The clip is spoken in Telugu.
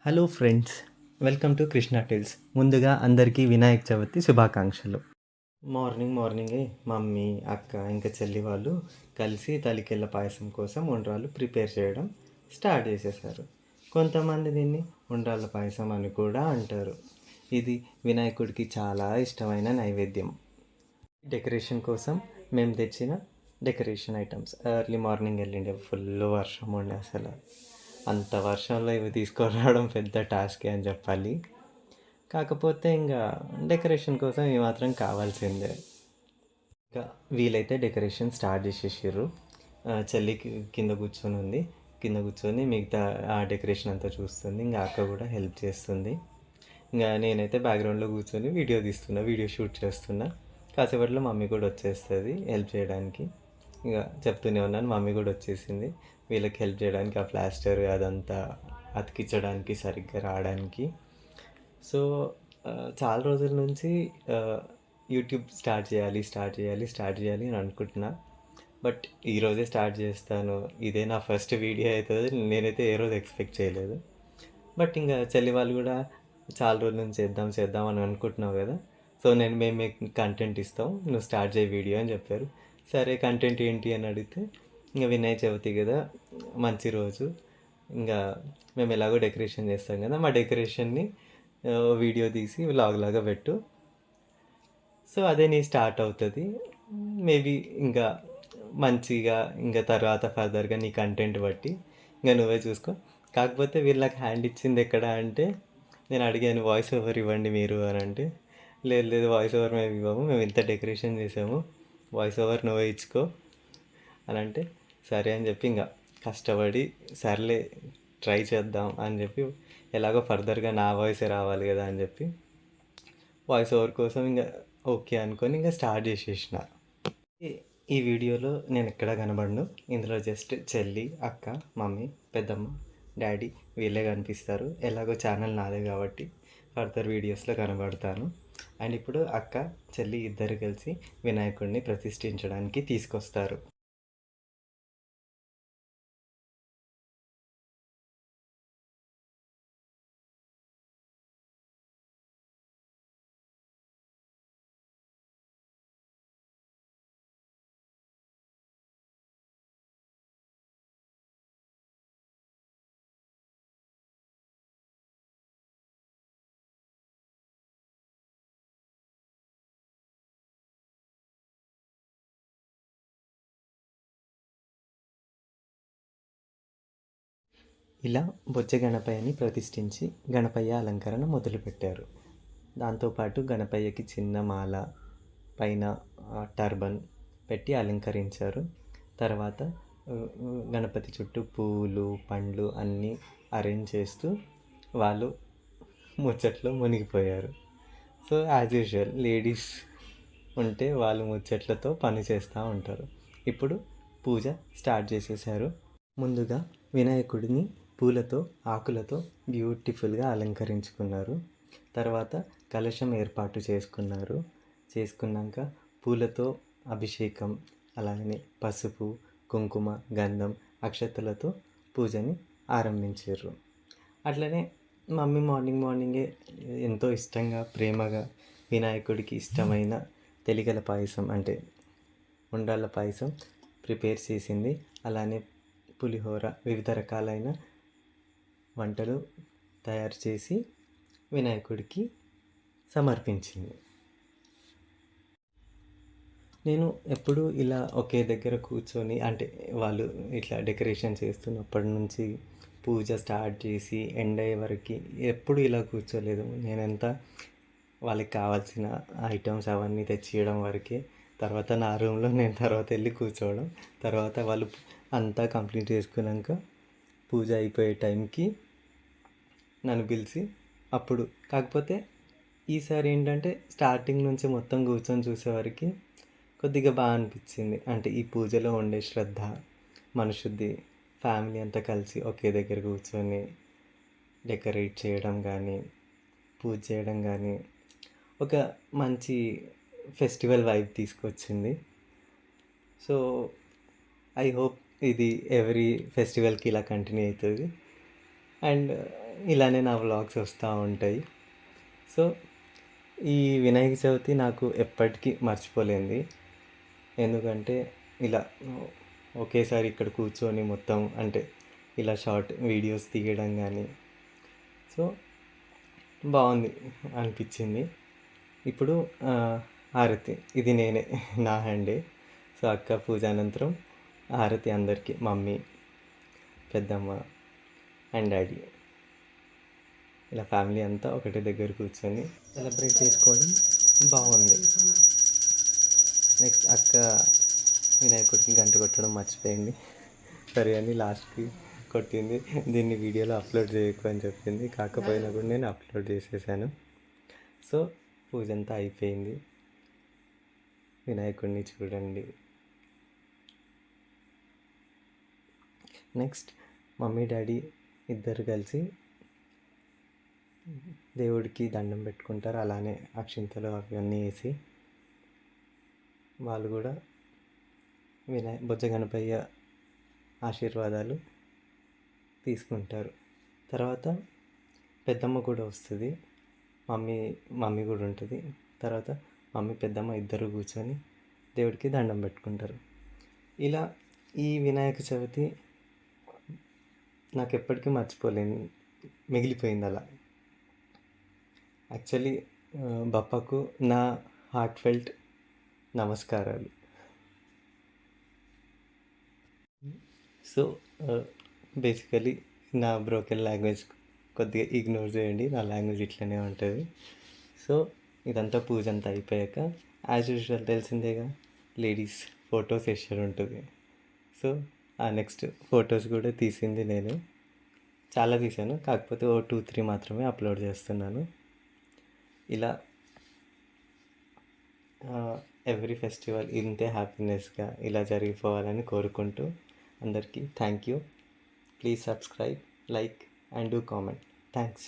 Hello friends, welcome to Krishna tells. ముందుగా అందరికీ వినాయక చవితి శుభాకాంక్షలు. మార్నింగే మమ్మీ, అక్క ఇంకా చెల్లి వాళ్ళు కలిసి తలికెళ్ళ పాయసం కోసం ఉండ్రాళ్ళు ప్రిపేర్ చేయడం స్టార్ట్ చేసేసారు. కొంతమంది దీన్ని ఉండ్రాళ్ళ పాయసం అని కూడా అంటారు. ఇది వినాయకుడికి చాలా ఇష్టమైన నైవేద్యం. డెకరేషన్ కోసం మేము తెచ్చిన డెకరేషన్ ఐటమ్స్. ఎర్లీ మార్నింగ్ వెళ్ళిండే, ఫుల్ వర్షం ఉండే. అసలు అంత వర్షంలో ఇవి తీసుకురావడం పెద్ద టాస్కే అని చెప్పాలి. కాకపోతే ఇంకా డెకరేషన్ కోసం ఇవి మాత్రం కావాల్సిందే. ఇంకా వీలైతే డెకరేషన్ స్టార్ట్ చేసేసారు. చెల్లికి కింద కూర్చొని ఉంది. కింద కూర్చొని మిగతా ఆ డెకరేషన్ అంతా చూస్తుంది. ఇంకా అక్క కూడా హెల్ప్ చేస్తుంది. ఇంకా నేనైతే బ్యాక్గ్రౌండ్లో కూర్చొని వీడియో షూట్ చేస్తున్నా. కాసేపట్లో మమ్మీ కూడా వచ్చేస్తుంది హెల్ప్ చేయడానికి. ఇక చెప్తూనే ఉన్నాను, మమ్మీ కూడా వచ్చేసింది వీళ్ళకి హెల్ప్ చేయడానికి. ఆ ప్లాస్టర్ అదంతా అతికించడానికి, సరిగ్గా రావడానికి. సో చాలా రోజుల నుంచి యూట్యూబ్ స్టార్ట్ చేయాలి అని అనుకుంటున్నా. బట్ ఈరోజే స్టార్ట్ చేస్తాను, ఇదే నా ఫస్ట్ వీడియో అవుతుంది. నేనైతే ఏ రోజు ఎక్స్పెక్ట్ చేయలేదు. బట్ ఇంకా చెల్లి వాళ్ళు కూడా చాలా రోజుల నుంచి చేద్దాం అని అనుకుంటున్నావు కదా, సో మేము కంటెంట్ ఇస్తాం, నువ్వు స్టార్ట్ చేయి వీడియో అని చెప్పారు. సరే, కంటెంట్ ఏంటి అని అడిగితే, ఇంకా వినాయక చవితి కదా, మంచి రోజు, ఇంకా మేము ఎలాగో డెకరేషన్ చేస్తాం కదా, మా డెకరేషన్ని వీడియో తీసి వ్లాగ్ లాగా పెట్టు, సో అదే నీ స్టార్ట్ అవుతుంది. మేబీ ఇంకా మంచిగా ఇంకా తర్వాత ఫర్దర్గా నీ కంటెంట్ బట్టి ఇంకా నువ్వే చూసుకో. కాకపోతే వీళ్ళకి హ్యాండ్ ఇచ్చింది ఎక్కడ అంటే, నేను అడిగాను వాయిస్ ఓవర్ ఇవ్వండి మీరు అని అంటే, లేదు వాయిస్ ఓవర్ మేము ఇవ్వము, మేము ఇంత డెకరేషన్ చేసాము, వాయిస్ ఓవర్ నువ్వే ఇచ్చుకో అని అంటే, సరే అని చెప్పి ఇంకా కష్టపడి సర్లే ట్రై చేద్దాం అని చెప్పి, ఎలాగో ఫర్దర్గా నా వాయిసే రావాలి కదా అని చెప్పి వాయిస్ ఓవర్ కోసం ఇంకా ఓకే అనుకొని ఇంకా స్టార్ట్ చేసేసిన. ఈ వీడియోలో నేను ఎక్కడా కనబడను. ఇందులో జస్ట్ చెల్లి, అక్క, మమ్మీ, పెద్దమ్మ, డాడీ వీళ్ళే కనిపిస్తారు. ఎలాగో ఛానల్ నాదే కాబట్టి ఫర్దర్ వీడియోస్లో కనబడతాను. అండ్ ఇప్పుడు అక్క, చెల్లి ఇద్దరు కలిసి వినాయకుడిని ప్రతిష్ఠించడానికి తీసుకొస్తారు. ఇలా బొజ్జ గణపయ్యని ప్రతిష్ఠించి గణపయ్య అలంకరణ మొదలుపెట్టారు. దాంతోపాటు గణపయ్యకి చిన్న మాల, పైన టర్బన్ పెట్టి అలంకరించారు. తర్వాత గణపతి చుట్టూ పూలు, పండ్లు అన్నీ అరేంజ్ చేస్తూ వాళ్ళు ముచ్చట్లో మునిగిపోయారు. సో యాజ్ యూజువల్ లేడీస్ ఉంటే వాళ్ళు ముచ్చట్లతో పని చేస్తూ ఉంటారు. ఇప్పుడు పూజ స్టార్ట్ చేసేసారు. ముందుగా వినాయకుడిని పూలతో, ఆకులతో బ్యూటిఫుల్గా అలంకరించుకున్నారు. తర్వాత కలశం ఏర్పాటు చేసుకున్నాక పూలతో అభిషేకం, అలాగనే పసుపు, కుంకుమ, గంధం, అక్షతలతో పూజని ఆరంభించారు. అట్లనే మమ్మీ మార్నింగే ఎంతో ఇష్టంగా, ప్రేమగా వినాయకుడికి ఇష్టమైన తెలిగల పాయసం అంటే ఉండ్రాళ్ళ పాయసం ప్రిపేర్ చేసింది. అలానే పులిహోర, వివిధ రకాలైన వంటలు తయారు చేసి వినాయకుడికి సమర్పించింది. నేను ఎప్పుడూ ఇలా ఒకే దగ్గర కూర్చొని, అంటే వాళ్ళు ఇట్లా డెకరేషన్ చేస్తున్నప్పటి నుంచి పూజ స్టార్ట్ చేసి ఎండ్ అయ్యే వరకు ఎప్పుడు ఇలా కూర్చోలేదు. నేనెంత వాళ్ళకి కావాల్సిన ఐటమ్స్ అవన్నీ తెచ్చియడం వరకే. తర్వాత నా రూమ్లో నేను తర్వాత వెళ్ళి కూర్చోవడం. తర్వాత వాళ్ళు అంతా కంప్లీట్ చేసుకున్నాక పూజ అయిపోయే టైంకి నన్ను పిలిచి అప్పుడు, కాకపోతే ఈసారి ఏంటంటే స్టార్టింగ్ నుంచి మొత్తం కూర్చొని చూసేవారికి కొద్దిగా బాగా అనిపించింది. అంటే ఈ పూజలో ఉండే శ్రద్ధ, మనశుద్ధి, ఫ్యామిలీ అంతా కలిసి ఒకే దగ్గర కూర్చొని డెకరేట్ చేయడం కానీ, పూజ చేయడం కానీ ఒక మంచి ఫెస్టివల్ వైబ్ తీసుకొచ్చింది. సో ఐ హోప్ ఇది ఎవ్రీ ఫెస్టివల్కి ఇలా కంటిన్యూ అవుతుంది. అండ్ ఇలానే నా వ్లాగ్స్ వస్తూ ఉంటాయి. సో ఈ వినాయక చవితి నాకు ఎప్పటికీ మర్చిపోలేనిది. ఎందుకంటే ఇలా ఒకేసారి ఇక్కడ కూర్చొని మొత్తం అంటే ఇలా షార్ట్ వీడియోస్ తీయడం కానీ సో బాగుంది అనిపించింది. ఇప్పుడు హారతి ఇది నేనే నా హ్యాండే. సో అక్క పూజ అనంతరం హారతి అందరికీ మమ్మీ, పెద్దమ్మ అండ్ డాడీ ఇలా ఫ్యామిలీ అంతా ఒకటే దగ్గర కూర్చొని సెలబ్రేట్ చేసుకోవడం బాగుంది. నెక్స్ట్ అక్క వినాయకుడికి గంట కొట్టడం మర్చిపోయింది. సరే అని లాస్ట్కి కొట్టింది. దీన్ని వీడియోలో అప్లోడ్ చేయకు అని చెప్పింది. కాకపోయినా కూడా నేను అప్లోడ్ చేసేసాను. సో పూజ అంతా అయిపోయింది. వినాయకుడిని చూడండి. నెక్స్ట్ మమ్మీ డాడీ ఇద్దరు కలిసి దేవుడికి దండం పెట్టుకుంటారు. అలానే అక్షింతలు అవన్నీ వేసి వాళ్ళు కూడా బొజ్జ గణపయ్య ఆశీర్వాదాలు తీసుకుంటారు. తర్వాత పెద్దమ్మ కూడా వస్తుంది. మమ్మీ కూడా ఉంటుంది. తర్వాత మమ్మీ పెద్దమ్మ ఇద్దరు కూర్చొని దేవుడికి దండం పెట్టుకుంటారు. ఇలా ఈ వినాయక చవితి నాకు ఎప్పటికీ మర్చిపోలేను, మిగిలిపోయింది అలా. యాక్చువల్లీ బప్పకు నా హార్ట్ ఫెల్ట్ నమస్కారాలు. సో బేసికలీ నా బ్రోకెన్ లాంగ్వేజ్ కొద్దిగా ఇగ్నోర్ చేయండి. నా లాంగ్వేజ్ ఇట్లనే ఉంటుంది. సో ఇదంతా పూజ అంతా అయిపోయాక యాజ్ యూజువల్ తెలిసిందేగా లేడీస్ ఫోటో సెషన్ ఉంటుంది. సో ఆ నెక్స్ట్ ఫొటోస్ కూడా తీసింది నేను. చాలా తీసాను, కాకపోతే 2-3 మాత్రమే అప్లోడ్ చేస్తున్నాను. ఇలా ఎవ్రీ ఫెస్టివల్ ఇంతే హ్యాపీనెస్గా ఇలా జరిగిపోవాలని కోరుకుంటూ అందరికీ thank you. Please subscribe, like and do comment. Thanks.